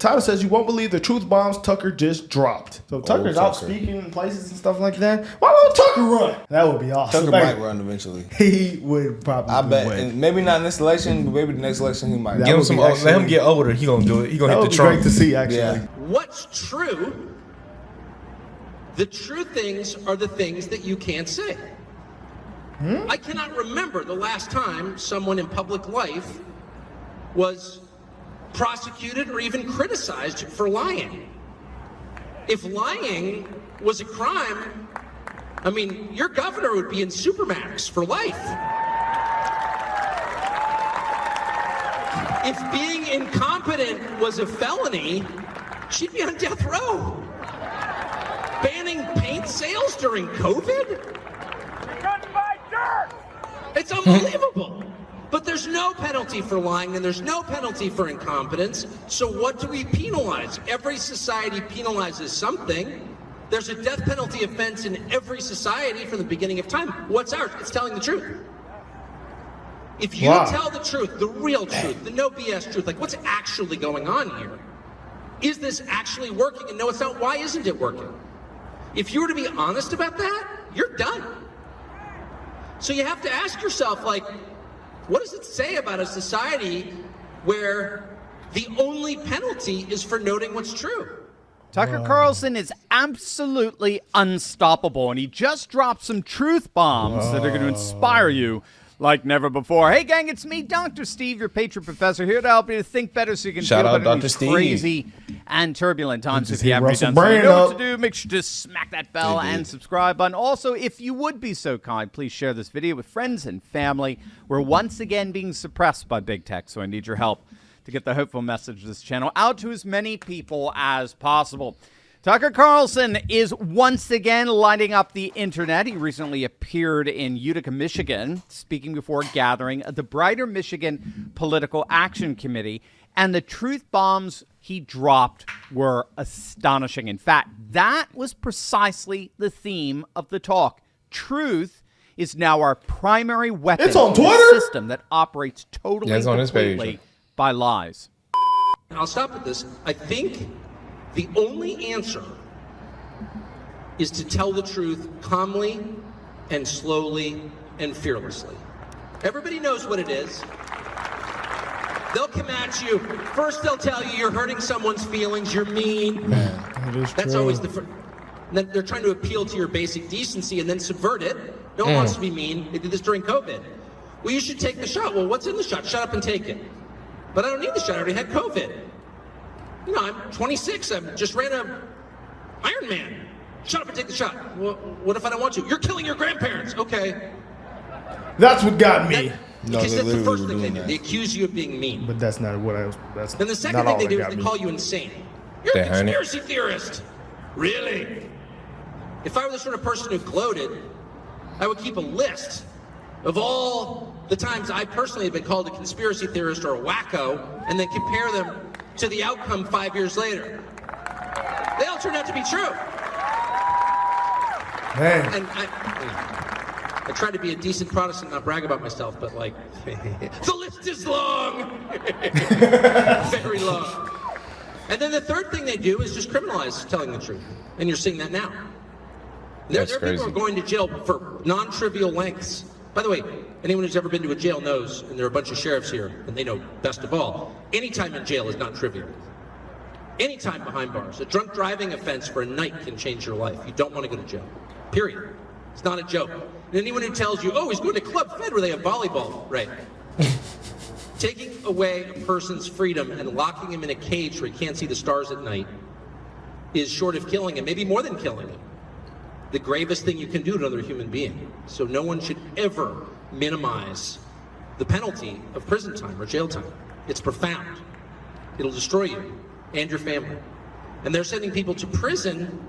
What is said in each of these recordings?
title says you won't believe the truth bombs Tucker just dropped. So Tucker's out Tucker. speaking in places and stuff like that. Why won't Tucker run? That would be awesome. Tucker might run eventually. He would probably. I bet. win. And maybe not in this election, but maybe the next election he might. That Give him would some. be actually- Let him get older. He gonna do it. He gonna That hit would the be Trump. great to see, actually. Yeah. What's true? The true things are the things that you can't say. I cannot remember the last time someone in public life was prosecuted or even criticized for lying. If lying was a crime, I mean, your governor would be in Supermax for life. If being incompetent was a felony, she'd be on death row. Banning paint sales during COVID? It's unbelievable. But there's no penalty for lying and there's no penalty for incompetence. So what do we penalize? Every society penalizes something. There's a death penalty offense in every society from the beginning of time. What's ours? It's telling the truth. If you tell the truth, the real truth, the no BS truth, like what's actually going on here? Is this actually working? And no, it's not. Why isn't it working? If you were to be honest about that, you're done. So you have to ask yourself, like, what does it say about a society where the only penalty is for noting what's true? Tucker Carlson is absolutely unstoppable, and he just dropped some truth bombs that are going to inspire you like never before. Hey, gang, it's me, Dr. Steve, your patron professor, here to help you to think better so you can Shout feel out better in Dr. these Steve. crazy and turbulent times. If see you haven't Russell done so, you Brand know what up. to do. Make sure to smack that bell and subscribe button. Also, if you would be so kind, please share this video with friends and family. We're once again being suppressed by big tech, so I need your help to get the hopeful message of this channel out to as many people as possible. Tucker Carlson is once again lighting up the internet. He recently appeared in Utica, Michigan, speaking before a gathering of the Brighter Michigan Political Action Committee. And the truth bombs he dropped were astonishing. In fact, that was precisely the theme of the talk. Truth is now our primary weapon It's on in a Twitter? system that operates totally Yeah, it's on his page. completely by lies. I'll stop at this. I think the only answer is to tell the truth calmly and slowly and fearlessly. Everybody knows what it is. They'll come at you. First, they'll tell you you're hurting someone's feelings, you're mean. That's always the first. Then they're trying to appeal to your basic decency and then subvert it. No one wants to be mean. They did this during COVID. Well, you should take the shot. Well, what's in the shot? Shut up and take it. But I don't need the shot. I already had COVID. You know, I'm 26. I just ran a Ironman. Shut up and take the shot. Well, what if I don't want to? You're killing your grandparents. Okay. That's what got me. Because they that's the literally first were thing they doing do. that. They accuse you of being mean. But that's not what I was. That's Then the second not thing all they that do is got they me. call you insane. You're a They hone it. conspiracy theorist. Really? If I were the sort of person who gloated, I would keep a list of all the times I personally have been called a conspiracy theorist or a wacko, and then compare them to the outcome 5 years later. They all turned out to be true. Man. And I try to be a decent Protestant, not brag about myself, but like, the list is long. Very long. And then the third thing they do is just criminalize telling the truth. And you're seeing that now. There are people who are going to jail for non-trivial lengths. By the way, anyone who's ever been to a jail knows, and there are a bunch of sheriffs here, and they know best of all, any time in jail is not trivial. Any time behind bars. A drunk driving offense for a night can change your life. You don't want to go to jail. Period. It's not a joke. And anyone who tells you, oh, he's going to Club Fed where they have volleyball, right. Taking away a person's freedom and locking him in a cage where he can't see the stars at night is short of killing him, maybe more than killing him, the gravest thing you can do to another human being. So no one should ever minimize the penalty of prison time or jail time. It's profound. It'll destroy you and your family. And they're sending people to prison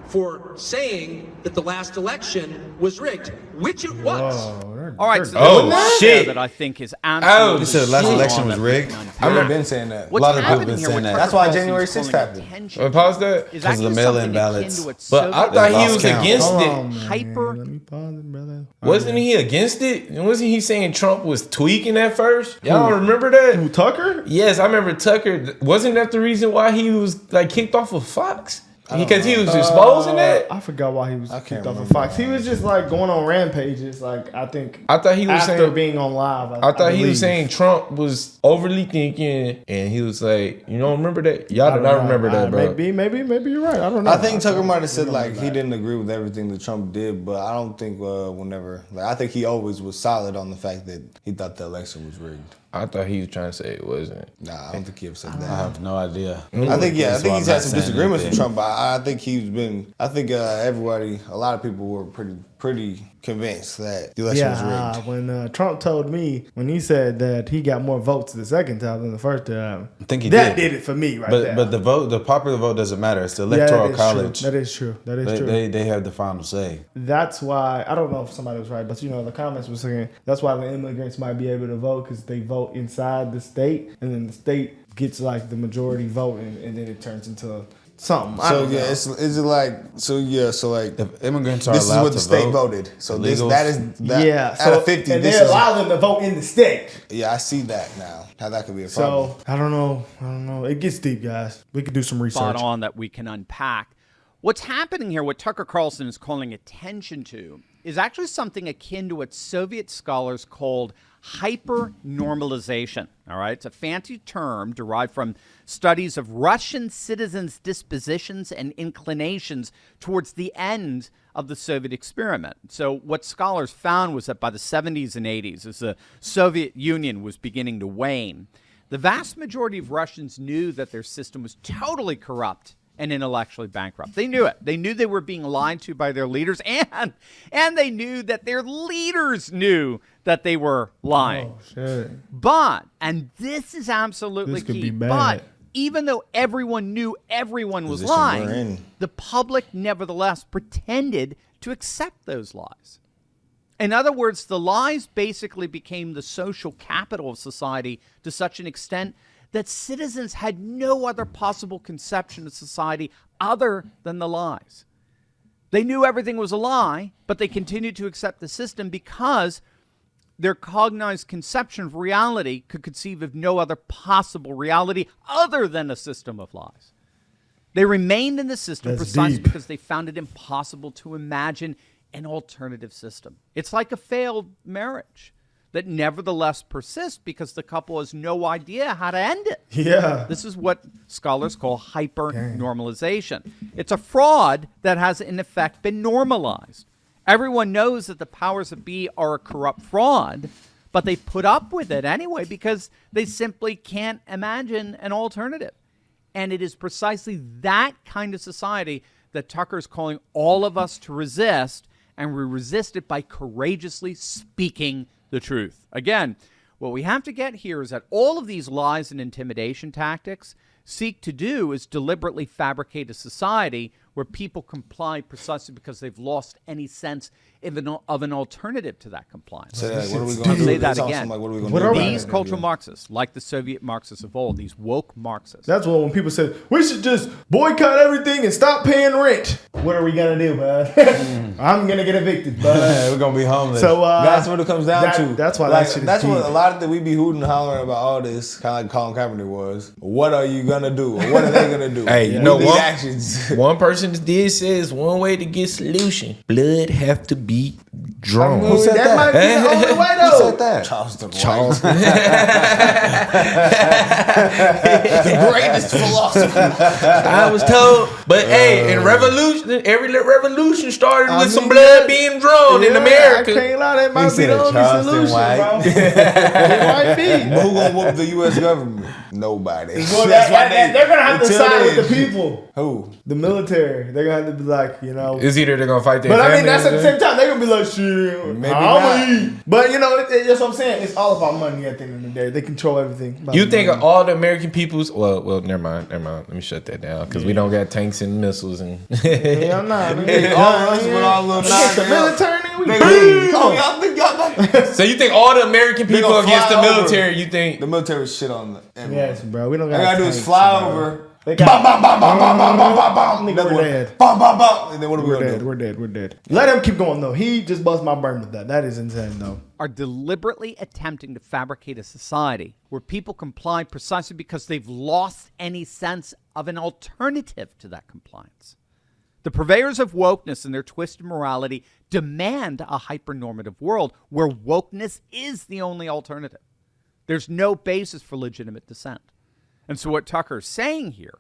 for saying that the last election was rigged, which it was. Whoa, All right, so Oh, there's one shit. that I think is absolutely He said the last shit election on was that we rigged. can unpack. I've never been saying that. What's lot of people happening been here saying with that. Tucker That's why Carlson's January calling 6th happened. attention Pause that. is Because of actually the mail-in something ballots. akin to what But I Soviet thought he lost was count. against Hold it. on, man. Hyper- Let me pause it, brother. Wasn't he against it? And wasn't he saying Trump was tweaking at first? Y'all don't remember that? Who, Tucker? Yes, I remember Tucker. Wasn't that the reason why he was like kicked off of Fox? Because he was exposing that? I forgot why he was can't kicked off of remember. Fox. He was just like going on rampages. Like I think I thought he was after saying. being on live. I thought he believe. was saying Trump was overly thinking, and he was like, "You don't remember that? Y'all do not remember that, bro." Maybe you're right. I don't know. I think Tucker might have said like he didn't agree with everything that Trump did, but I don't think whenever like I think he always was solid on the fact that he thought the election was rigged. I thought he was trying to say it wasn't. Nah, I don't think he ever said I that. have no idea. I think So he's I'm had not some saying disagreements with anything. Trump, but I think everybody, a lot of people were pretty convinced that the election was rigged. When Trump told me, when he said that he got more votes the second time than the first time, I think he that did. did it for me right there. But the popular vote doesn't matter. It's the Yeah, electoral that is college. True. That is true. That is true. They have the final say. That's why I don't know if somebody was right, but the comments were saying that's why the immigrants might be able to vote because they vote inside the state, and then the state gets like the majority vote, and then it turns into something. I So don't know. is it like so like If immigrants are this is allowed what to the state vote, voted. So illegals- that is yeah. out So of 50. and This they is allow them to vote in the state. I see that now. How that could be a problem. So I don't know. It gets deep, guys. We could do some spot research. on that we can unpack. What's happening here, what Tucker Carlson is calling attention to, is actually something akin to what Soviet scholars called hyper-normalization. All right, it's a fancy term derived from studies of Russian citizens' dispositions and inclinations towards the end of the Soviet experiment. So what scholars found was that by the 70s and 80s, as the Soviet Union was beginning to wane, the vast majority of Russians knew that their system was totally corrupt and intellectually bankrupt. They knew it. They knew they were being lied to by their leaders, and they knew that their leaders knew that they were lying. Oh shit! But, and this is absolutely This could key, be bad. but even though everyone knew everyone was Position we're lying, in. the public nevertheless pretended to accept those lies. In other words, the lies basically became the social capital of society to such an extent that citizens had no other possible conception of society other than the lies. They knew everything was a lie, but they continued to accept the system because their cognized conception of reality could conceive of no other possible reality other than a system of lies. They remained in the system That's precisely deep. because they found it impossible to imagine an alternative system. It's like a failed marriage that nevertheless persists because the couple has no idea how to end it. Yeah. This is what scholars call hyper-normalization. It's a fraud that has, in effect, been normalized. Everyone knows that the powers that be are a corrupt fraud, but they put up with it anyway because they simply can't imagine an alternative. And it is precisely that kind of society that Tucker's calling all of us to resist, and we resist it by courageously speaking the truth. Again, what we have to get here is that all of these lies and intimidation tactics seek to do is deliberately fabricate a society where people comply precisely because they've lost any sense of an alternative to that compliance. So, like, what are we I'll going to do? say that It's also again. like, what are we going What to are do? we- These cultural Marxists, like the Soviet Marxists of old, these woke Marxists, That's when people said we should just boycott everything and stop paying rent. What are we gonna do, bud? I'm gonna get evicted, bud. We're gonna be homeless. So That's what it comes down to. That's why like, that shit is that's what deep. a lot of that we be hooting and hollering about all this, kind of like Colin Kaepernick was. What are you gonna do? Or what are they gonna do? Hey, you We know need what? actions. One person did says one way to get solution: blood have to be drawn. Who said that might be the only way Who though. said that? Charleston. Charles. the greatest philosopher. I was told, but hey, in revolution, every revolution started with some blood being drawn in America. I can't lie, that might be said the only Charleston solution, White. bro. It might be. But who gonna whoop the U.S. government? Nobody. Well, That's why they're gonna have to until side with the then- people, Who? the military. They're gonna have to be like, It's either they're gonna fight their But I family. mean, that's at or the same time. They're gonna be like, shit, Maybe I'ma not. eat. But that's what I'm saying. It's all about money at the end of the day. They control everything. about You the think money. of all the American peoples? Well, never mind. Let me shut that down because we don't got tanks and missiles and. Yeah, I'm not. All of us with our little Against the nine military, nigga, man. Come on, y'all think y'all like So you think all the American people gonna against the fly over. military? You think? the military shit on the everyone. Yes, bro. We don't All got. they gotta do is tanks, fly bro. over. They Bam, got. bam, bam, bam, bam, bam, bam, bam, bam. Nigga, Another we're one. dead. Bam, bam, bam. And then what are we We're gonna dead. do? We're dead. We're dead. Let him keep going though. He just bust my burn with that. That is insane though. Are deliberately attempting to fabricate a society where people comply precisely because they've lost any sense of an alternative to that compliance. The purveyors of wokeness and their twisted morality demand a hypernormative world where wokeness is the only alternative. There's no basis for legitimate dissent. And so what Tucker's saying here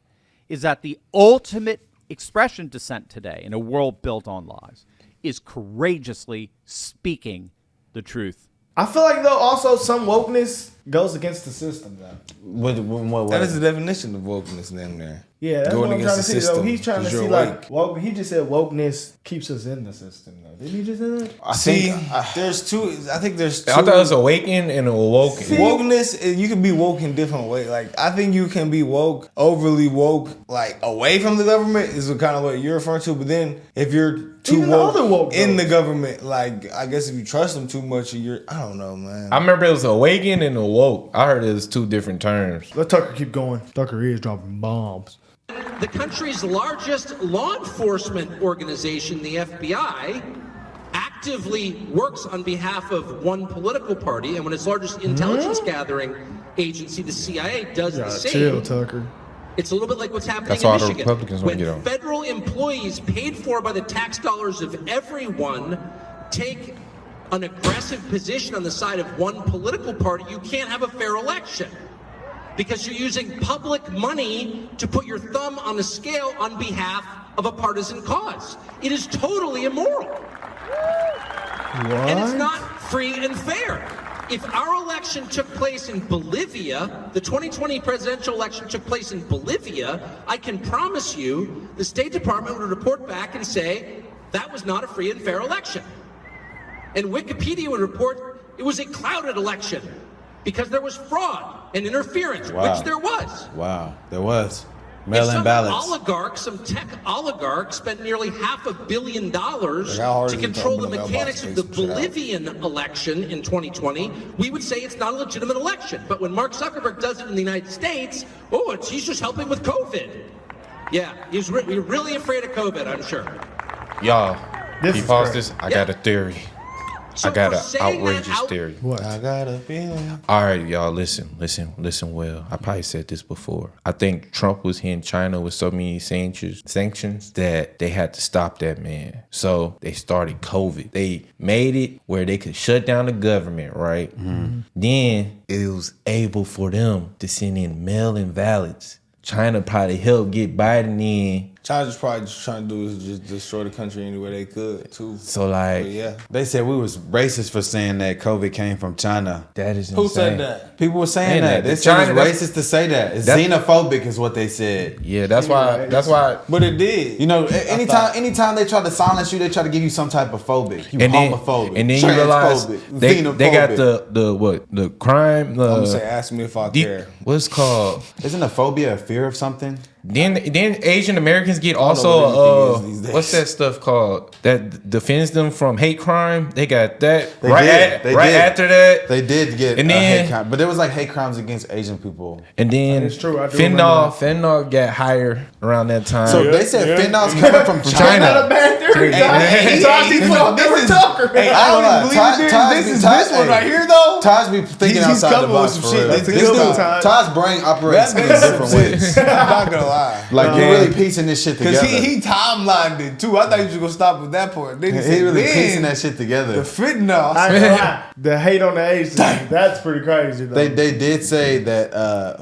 is that the ultimate expression of dissent today in a world built on lies is courageously speaking the truth. I feel like though also some wokeness goes against the system though. What way? That is the definition of wokeness, damn near. Yeah, that's Going what I'm trying to against see the though. system, He's trying to 'cause see you're like awake. woke. He just said wokeness keeps us in the system though. Didn't he just say that? I See, think, there's two. I think there's two. I thought it was awakened and awoken. Wokeness, you can be woke in different ways. Like, I think you can be woke, overly woke, like away from the government is the kind of what you're referring to. But then if you're too Even the woke, other woke in the goes. government, like, I guess if you trust them too much, you're, I don't know, man. I remember it was awakened and awoke. I heard it was two different terms. Let Tucker keep going. Tucker is dropping bombs. The country's largest law enforcement organization, the FBI, actively works on behalf of one political party, and when its largest intelligence gathering agency, the CIA, does the same. Chill, Tucker. It's a little bit like what's happening That's in why the Michigan. Republicans wanna when get on. federal employees paid for by the tax dollars of everyone take an aggressive position on the side of one political party, you can't have a fair election. Because you're using public money to put your thumb on the scale on behalf of a partisan cause. It is totally immoral. And it's not free and fair. If our election took place in Bolivia, the 2020 presidential election took place in Bolivia, I can promise you the State Department would report back and say that was not a free and fair election. And Wikipedia would report it was a clouded election because there was fraud and interference, Wow. which there was. wow, there was If mail-in some ballots. oligarch, some tech oligarch, spent nearly $500 million Like, how hard to is it to control the open a mailbox mechanics and of the take some shit out? Bolivian election in 2020, we would say it's not a legitimate election. But when Mark Zuckerberg does it in the United States, he's just helping with COVID. Yeah, we're really afraid of COVID, I'm sure. Y'all, This you is pause great. this? I got a theory. So I got for an saying that outrageous theory. What? I got a feeling. All right, y'all, listen well. I probably said this before. I think Trump was hitting China with so many sanctions that they had to stop that man. So they started COVID. They made it where they could shut down the government, right? Mm-hmm. Then it was able for them to send in mail-in ballots. China probably helped get Biden in. China's probably just trying to do is just destroy the country any way they could, too. So, like, But yeah. They said we was racist for saying that COVID came from China. that is insane. Who said that? People were saying Saying that. that. They said China- it's racist to say that. It's That's- xenophobic is what they said. Yeah, that's why. But it did. You know, anytime they try to silence you, they try to give you some type of phobic. You And then, homophobic. and then you realize transphobic, they got xenophobic. the crime. I'm going to say, ask me if I care. What's it called? Isn't a phobia a fear of something? Then Asian Americans get know what also anything is these days. what's that stuff called that defends them from hate crime? They got that They right did. They did. after that. They did get And a then- hate crime, but there was like hate crimes against Asian people. And then That is true. I do remember fentanyl got higher around that time. So they said fentanyl's coming from That's China. not a bad theory, Hey, Tosh. He put this is Tucker. Hey, I don't even believe it. This is this one right here, though. Taj be thinking He's outside the coming box with for some shit. real. That's a This good dude, one, Taj. Taj's brain operates in That different ways. I'm not gonna lie. Like you're really piecing this shit Because together. he timelined it too. I thought you was gonna stop with that part. Then he He said, really then piecing that shit the together. fentanyl. I ain't gonna lie. The hate on the Asians, that's pretty crazy though. They did say that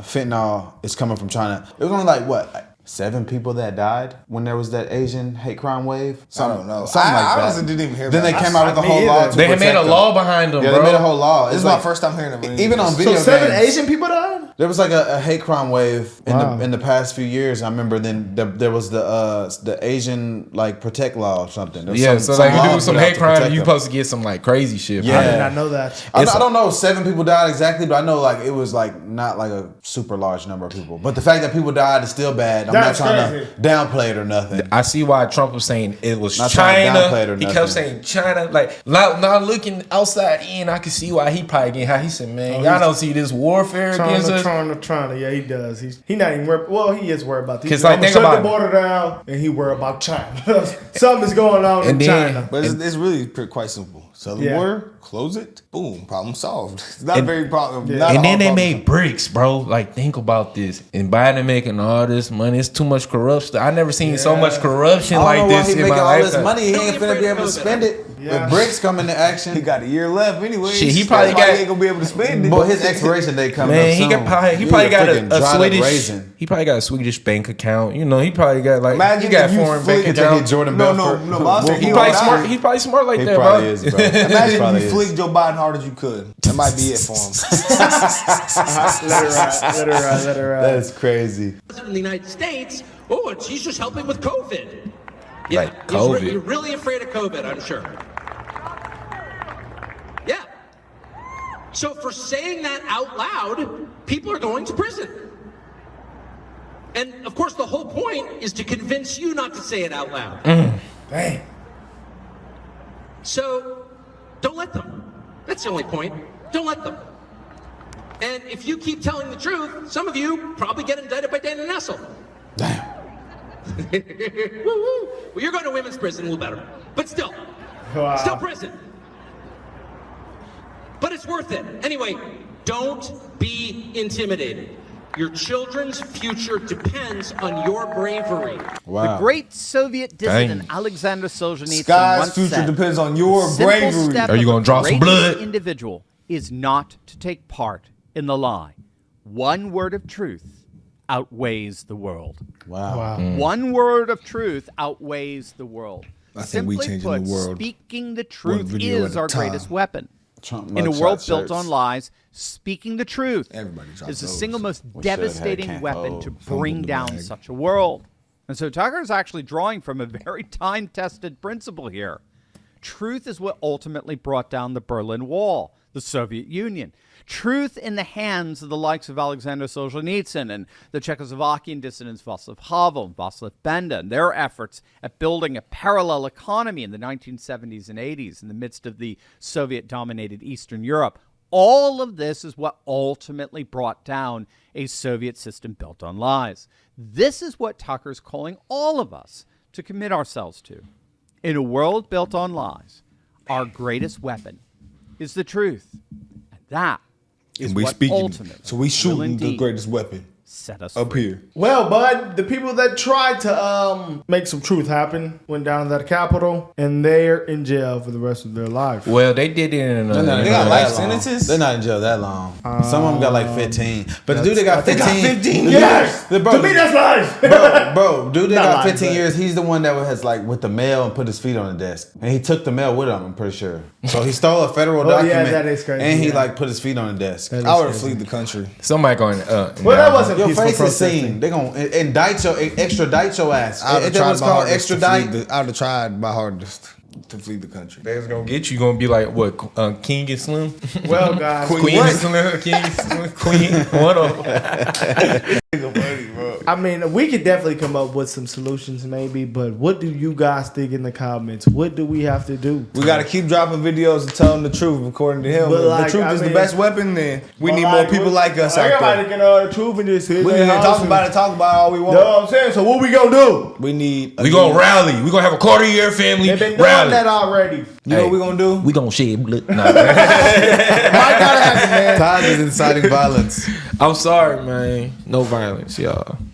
fentanyl is coming from China. It was only like what? Like 7 people that died when there was that Asian hate crime wave. I don't know. Something like I that. honestly didn't even hear Then about they it. came out with a Me whole either. law. To they had made a protect them. law behind them, Yeah, bro. they made a whole law. This It's is my like, first time hearing of it. even on so video 7 games. Asian people died? There was like a hate crime wave Wow. in the past few years. I remember then there was the Asian like protect law or something. There was Yeah, so like you do laws some put out hate to crime, protect you them. supposed to get some like crazy shit. Yeah. I did not know that. I don't know if 7 people died exactly, but I know like it was like not like a super large number of people. But the fact that people died is still bad. I'm not That's trying crazy. to downplay it or nothing. I see why Trump was saying it was Not trying to downplay it China. or He kept nothing. saying China. Like, not looking outside in, I can see why he probably getting high. He said, man, y'all don't see this warfare against us. Trying to. Yeah, he does. He not even worried. Well, he is worried about this. 'Cause, like, think shut about the it. border down, and he worried about China. Something is going on And in then- China. But it's really quite simple. Sell the Yeah. border, close it, boom, problem solved. It's not And- very problem. Yeah. not a And then hard they problem. made bricks, bro. Like, think about this. And Biden making all this money. It's too much corruption. I never seen so much corruption I like don't know why this he in making my all this lifetime. money. He Don't ain't be finna afraid be of able to COVID. spend it. Yeah. When bricks come into action, He got a year left anyway. Shit, he probably That's why got- he ain't gonna be able to spend it. but his expiration date coming Man, up he soon. got probably You got freaking a dried up Swedish. raisin. He probably got a Swedish bank account. You know, he probably got like Imagine he got if you foreign bank flick- account. Jordan No, Belfort. no, but I'm saying He he probably gonna smart. die. He probably smart like He that, probably bro. is, bro. Imagine Probably if you is. flicked Joe Biden hard as you could. That might be it for him. Let her ride. That is crazy. In the United States, he's just helping with COVID. Yeah, Like COVID. You're really afraid of COVID, I'm sure. Yeah. So for saying that out loud, people are going to prison. And of course, the whole point is to convince you not to say it out loud. Dang. So don't let them. That's the only point. Don't let them. And if you keep telling the truth, some of you probably get indicted by Dana Nessel. Damn. Woo-woo. Well, you're going to women's prison, a little better. But still, Wow. still prison. But it's worth it. Anyway, don't be intimidated. Your children's future depends on your bravery. Wow. The great Soviet dissident Dang. Alexander Solzhenitsyn Sky's once future said, depends on your "Simple bravery. step Are you of gonna a draw some courageous blood?" individual is not to take part in the lie. One word of truth outweighs the world. Wow. Wow. One word of truth outweighs the world. I think we Simply changing put, the world speaking the one truth video is at a our time. greatest weapon. Trump In a mugshot world built shirts. on lies, speaking the truth Everybody dropped is the those. single most We should have devastating can't weapon hold. to Fumbled bring the down bag. such a world. And so Tucker is actually drawing from a very time-tested principle here. Truth is what ultimately brought down the Berlin Wall, the Soviet Union. Truth in the hands of the likes of Alexander Solzhenitsyn and the Czechoslovakian dissidents Václav Havel and Václav Benda and their efforts at building a parallel economy in the 1970s and 80s in the midst of the Soviet-dominated Eastern Europe. All of this is what ultimately brought down a Soviet system built on lies. This is what Tucker's calling all of us to commit ourselves to. In a world built on lies, our greatest weapon is the truth. And that is And we what speaking. ultimately So we will shooting the indeed greatest weapon set us up free. here. Well, bud, the people that tried to make some truth happen went down to the Capitol, and they're in jail for the rest of their life. Well, they did it in They're not in They jail got that life long. sentences? They're not in jail that long. Some of them got like 15. But the dude that got They 15. got 15 the Yes! dude- the To me, that's life. bro, dude that Not got lying, 15 but- years, he's the one that has like with the mail and put his feet on the desk. And he took the mail with him, I'm pretty sure. So he stole a federal Oh, yeah, document. that is crazy, And he yeah. like put his feet on the desk. That is I would have crazy. fled the country. Somebody going. Well, that wasn't Your peaceful face is protesting. seen. They're gonna indict your extradite your ass. I would Ain't have that tried what's my called hardest to extradite? flee I would have tried my hardest to flee the country. They was gonna get you. Gonna be like what? King and Slim. Well, guys, Queen and Slim. King and Slim. Queen. One of them. I mean, we could definitely come up with some solutions, maybe. But what do you guys think in the comments? What do we have to do? We got to keep dropping videos and telling the truth, according to him. But, If like, the truth I is the mean- best weapon, then we Well, need like, more people what- like us out Everybody there. can know the truth and just sit We in can their house talk and- about it all we You want. know what I'm saying? So what we gonna do? We need. We gonna rally. We gonna have a quarter-year family They've been doing rally. that already. You know what we gonna do? We gonna shed blood. Nah. Might gotta happen, man. Todd is inciting violence. I'm sorry, man. No violence, y'all.